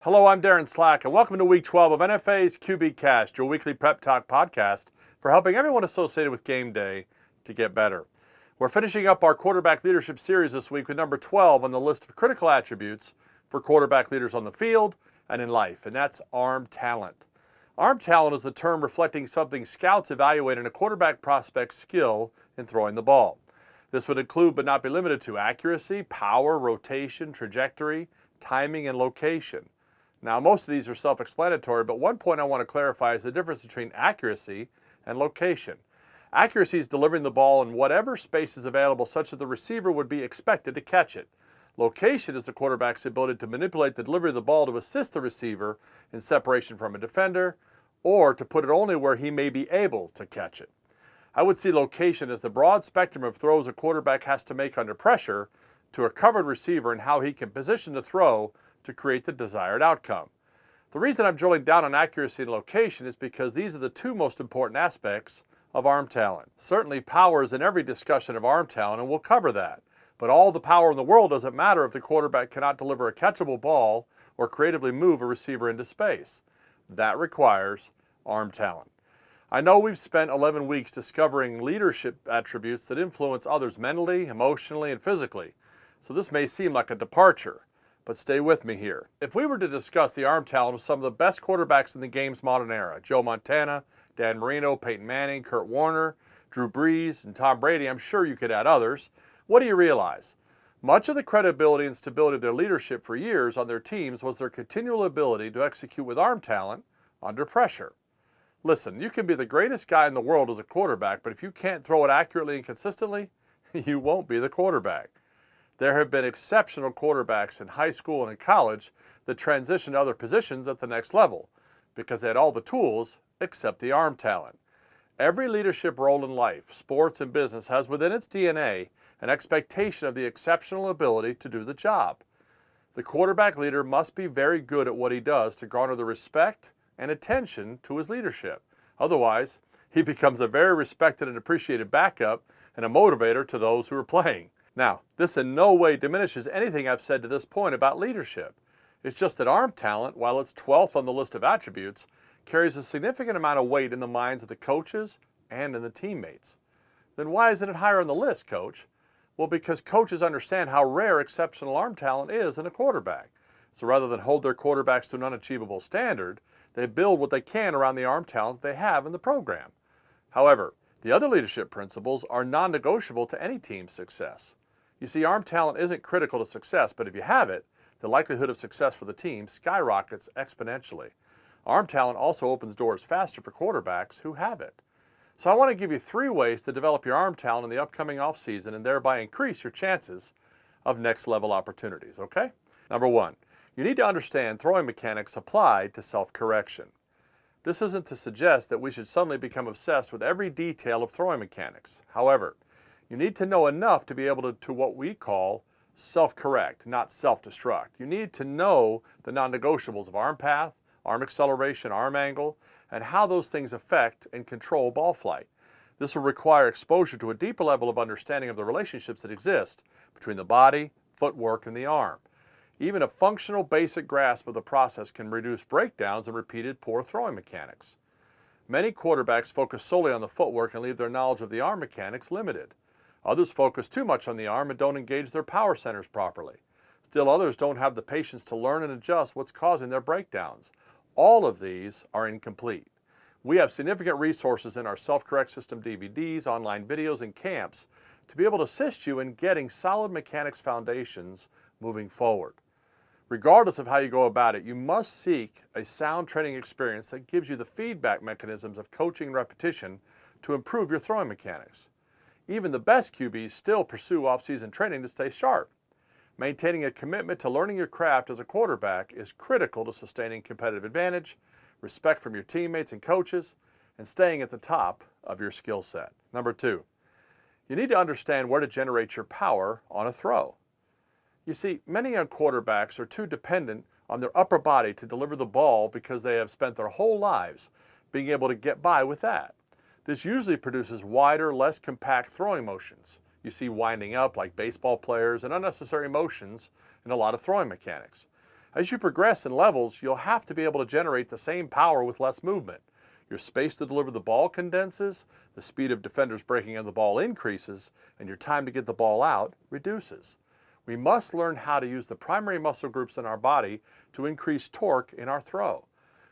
Hello, I'm Darren Slack, and welcome to Week 12 of NFA's QB Cast, your weekly prep talk podcast for helping everyone associated with game day to get better. We're finishing up our quarterback leadership series this week with number 12 on the list of critical attributes for quarterback leaders on the field and in life, and that's arm talent. Arm talent is the term reflecting something scouts evaluate in a quarterback prospect's skill in throwing the ball. This would include but not be limited to accuracy, power, rotation, trajectory, timing, and location. Now, most of these are self-explanatory, but one point I want to clarify is the difference between accuracy and location. Accuracy is delivering the ball in whatever space is available such that the receiver would be expected to catch it. Location is the quarterback's ability to manipulate the delivery of the ball to assist the receiver in separation from a defender, or to put it only where he may be able to catch it. I would see location as the broad spectrum of throws a quarterback has to make under pressure to a covered receiver and how he can position the throw to create the desired outcome. The reason I'm drilling down on accuracy and location is because these are the two most important aspects of arm talent. Certainly power is in every discussion of arm talent, and we'll cover that. But all the power in the world doesn't matter if the quarterback cannot deliver a catchable ball or creatively move a receiver into space. That requires arm talent. I know we've spent 11 weeks discovering leadership attributes that influence others mentally, emotionally, and physically. So this may seem like a departure, but stay with me here. If we were to discuss the arm talent of some of the best quarterbacks in the game's modern era, Joe Montana, Dan Marino, Peyton Manning, Kurt Warner, Drew Brees, and Tom Brady, I'm sure you could add others, what do you realize? Much of the credibility and stability of their leadership for years on their teams was their continual ability to execute with arm talent under pressure. Listen, you can be the greatest guy in the world as a quarterback, but if you can't throw it accurately and consistently, you won't be the quarterback. There have been exceptional quarterbacks in high school and in college that transitioned to other positions at the next level because they had all the tools except the arm talent. Every leadership role in life, sports, and business has within its DNA an expectation of the exceptional ability to do the job. The quarterback leader must be very good at what he does to garner the respect and attention to his leadership. Otherwise, he becomes a very respected and appreciated backup and a motivator to those who are playing. Now, this in no way diminishes anything I've said to this point about leadership. It's just that arm talent, while it's 12th on the list of attributes, carries a significant amount of weight in the minds of the coaches and in the teammates. Then why isn't it higher on the list, Coach? Well, because coaches understand how rare exceptional arm talent is in a quarterback. So rather than hold their quarterbacks to an unachievable standard, they build what they can around the arm talent they have in the program. However, the other leadership principles are non-negotiable to any team's success. You see, arm talent isn't critical to success, but if you have it, the likelihood of success for the team skyrockets exponentially. Arm talent also opens doors faster for quarterbacks who have it. So I want to give you 3 ways to develop your arm talent in the upcoming offseason and thereby increase your chances of next level opportunities, okay? Number 1, you need to understand throwing mechanics applied to self-correction. This isn't to suggest that we should suddenly become obsessed with every detail of throwing mechanics. However, you need to know enough to be able to what we call self-correct, not self-destruct. You need to know the non-negotiables of arm path, arm acceleration, arm angle, and how those things affect and control ball flight. This will require exposure to a deeper level of understanding of the relationships that exist between the body, footwork, and the arm. Even a functional basic grasp of the process can reduce breakdowns and repeated poor throwing mechanics. Many quarterbacks focus solely on the footwork and leave their knowledge of the arm mechanics limited. Others focus too much on the arm and don't engage their power centers properly. Still others don't have the patience to learn and adjust what's causing their breakdowns. All of these are incomplete. We have significant resources in our self-correct system DVDs, online videos, and camps to be able to assist you in getting solid mechanics foundations moving forward. Regardless of how you go about it, you must seek a sound training experience that gives you the feedback mechanisms of coaching and repetition to improve your throwing mechanics. Even the best QBs still pursue off-season training to stay sharp. Maintaining a commitment to learning your craft as a quarterback is critical to sustaining competitive advantage, respect from your teammates and coaches, and staying at the top of your skill set. Number 2, you need to understand where to generate your power on a throw. You see, many young quarterbacks are too dependent on their upper body to deliver the ball because they have spent their whole lives being able to get by with that. This usually produces wider, less compact throwing motions. You see winding up like baseball players and unnecessary motions in a lot of throwing mechanics. As you progress in levels, you'll have to be able to generate the same power with less movement. Your space to deliver the ball condenses, the speed of defenders breaking on the ball increases, and your time to get the ball out reduces. We must learn how to use the primary muscle groups in our body to increase torque in our throw.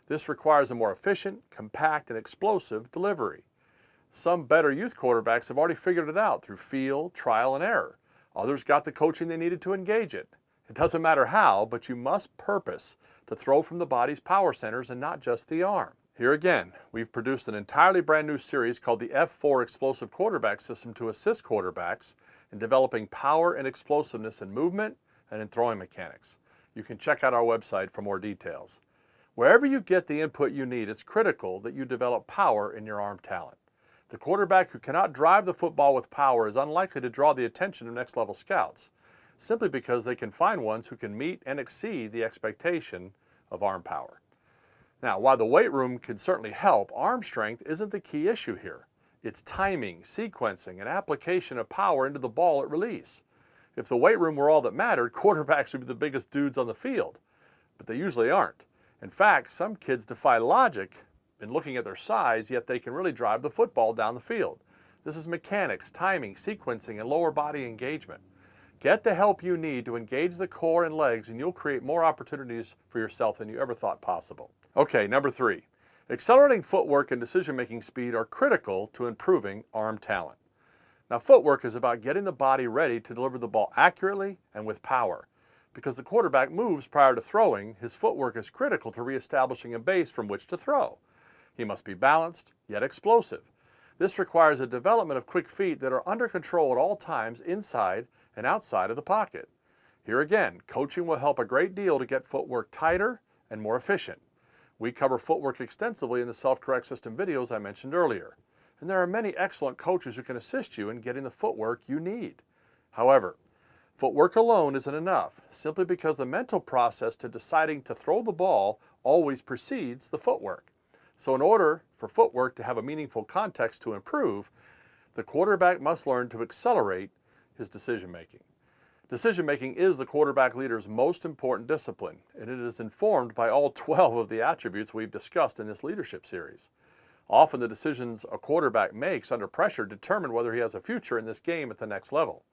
This requires a more efficient, compact, and explosive delivery. Some better youth quarterbacks have already figured it out through feel, trial, and error. Others got the coaching they needed to engage it. It doesn't matter how, but you must purpose to throw from the body's power centers and not just the arm. Here again, we've produced an entirely brand new series called the F4 Explosive Quarterback System to assist quarterbacks in developing power and explosiveness in movement and in throwing mechanics. You can check out our website for more details. Wherever you get the input you need, it's critical that you develop power in your arm talent. The quarterback who cannot drive the football with power is unlikely to draw the attention of next-level scouts, simply because they can find ones who can meet and exceed the expectation of arm power. Now, while the weight room can certainly help, arm strength isn't the key issue here. It's timing, sequencing, and application of power into the ball at release. If the weight room were all that mattered, quarterbacks would be the biggest dudes on the field, but they usually aren't. In fact, some kids defy logic in looking at their size, yet they can really drive the football down the field. This is mechanics, timing, sequencing, and lower body engagement. Get the help you need to engage the core and legs, and you'll create more opportunities for yourself than you ever thought possible. Okay, number 3. Accelerating footwork and decision-making speed are critical to improving arm talent. Now, footwork is about getting the body ready to deliver the ball accurately and with power. Because the quarterback moves prior to throwing, his footwork is critical to reestablishing a base from which to throw. He must be balanced, yet explosive. This requires a development of quick feet that are under control at all times inside and outside of the pocket. Here again, coaching will help a great deal to get footwork tighter and more efficient. We cover footwork extensively in the self-correct system videos I mentioned earlier. And there are many excellent coaches who can assist you in getting the footwork you need. However, footwork alone isn't enough, simply because the mental process to deciding to throw the ball always precedes the footwork. So in order for footwork to have a meaningful context to improve, the quarterback must learn to accelerate his decision-making. Decision-making is the quarterback leader's most important discipline, and it is informed by all 12 of the attributes we've discussed in this leadership series. Often the decisions a quarterback makes under pressure determine whether he has a future in this game at the next level,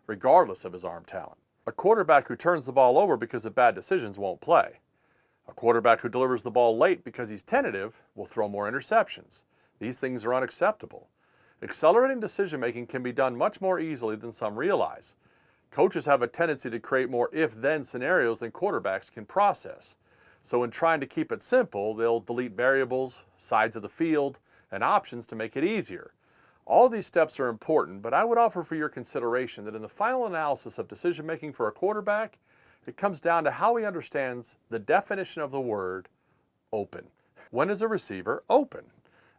regardless of his arm talent. A quarterback who turns the ball over because of bad decisions won't play. A quarterback who delivers the ball late because he's tentative will throw more interceptions. These things are unacceptable. Accelerating decision-making can be done much more easily than some realize. Coaches have a tendency to create more if-then scenarios than quarterbacks can process. So in trying to keep it simple, they'll delete variables, sides of the field, and options to make it easier. All these steps are important, but I would offer for your consideration that in the final analysis of decision-making for a quarterback, it comes down to how he understands the definition of the word open. When is a receiver open?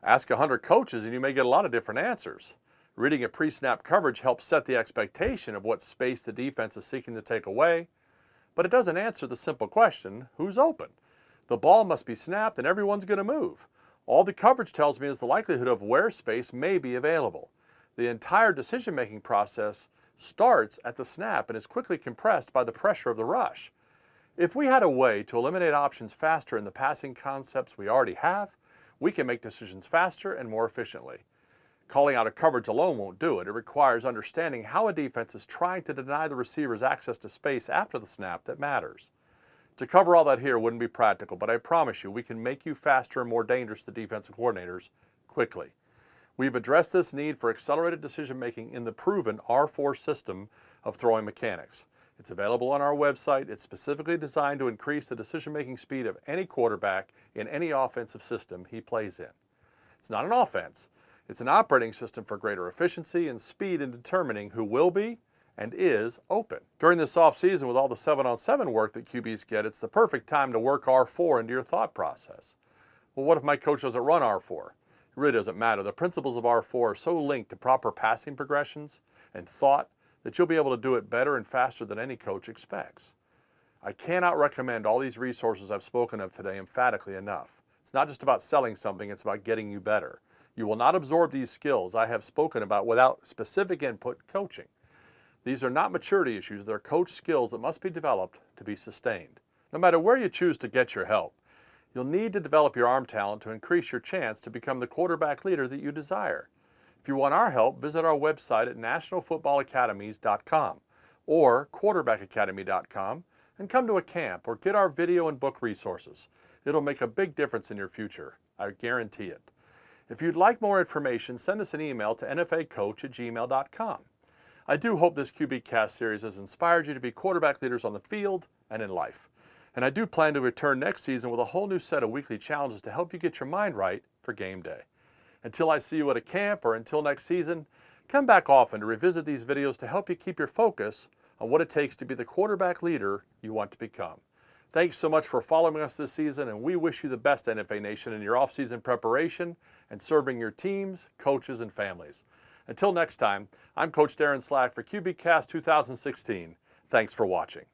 Ask 100 coaches and you may get a lot of different answers. Reading a pre-snap coverage helps set the expectation of what space the defense is seeking to take away, but it doesn't answer the simple question, who's open? The ball must be snapped and everyone's going to move. All the coverage tells me is the likelihood of where space may be available. The entire decision-making process starts at the snap and is quickly compressed by the pressure of the rush. If we had a way to eliminate options faster in the passing concepts we already have, we can make decisions faster and more efficiently. Calling out a coverage alone won't do it. It requires understanding how a defense is trying to deny the receivers access to space after the snap that matters. To cover all that here wouldn't be practical, but I promise you we can make you faster and more dangerous to defensive coordinators quickly. We've addressed this need for accelerated decision-making in the proven R4 system of throwing mechanics. It's available on our website. It's specifically designed to increase the decision-making speed of any quarterback in any offensive system he plays in. It's not an offense. It's an operating system for greater efficiency and speed in determining who will be and is open. During this off-season with all the 7-on-7 work that QBs get, it's the perfect time to work R4 into your thought process. Well, what if my coach doesn't run R4? It really doesn't matter. The principles of R4 are so linked to proper passing progressions and thought that you'll be able to do it better and faster than any coach expects. I cannot recommend all these resources I've spoken of today emphatically enough. It's not just about selling something, it's about getting you better. You will not absorb these skills I have spoken about without specific input coaching. These are not maturity issues, they're coach skills that must be developed to be sustained. No matter where you choose to get your help, you'll need to develop your arm talent to increase your chance to become the quarterback leader that you desire. If you want our help, visit our website at nationalfootballacademies.com or quarterbackacademy.com and come to a camp or get our video and book resources. It'll make a big difference in your future. I guarantee it. If you'd like more information, send us an email to nfacoach@gmail.com. I do hope this QBcast series has inspired you to be quarterback leaders on the field and in life. And I do plan to return next season with a whole new set of weekly challenges to help you get your mind right for game day. Until I see you at a camp or until next season, come back often to revisit these videos to help you keep your focus on what it takes to be the quarterback leader you want to become. Thanks so much for following us this season, and we wish you the best, NFA Nation, in your off-season preparation and serving your teams, coaches, and families. Until next time, I'm Coach Darren Slack for QBcast 2016. Thanks for watching.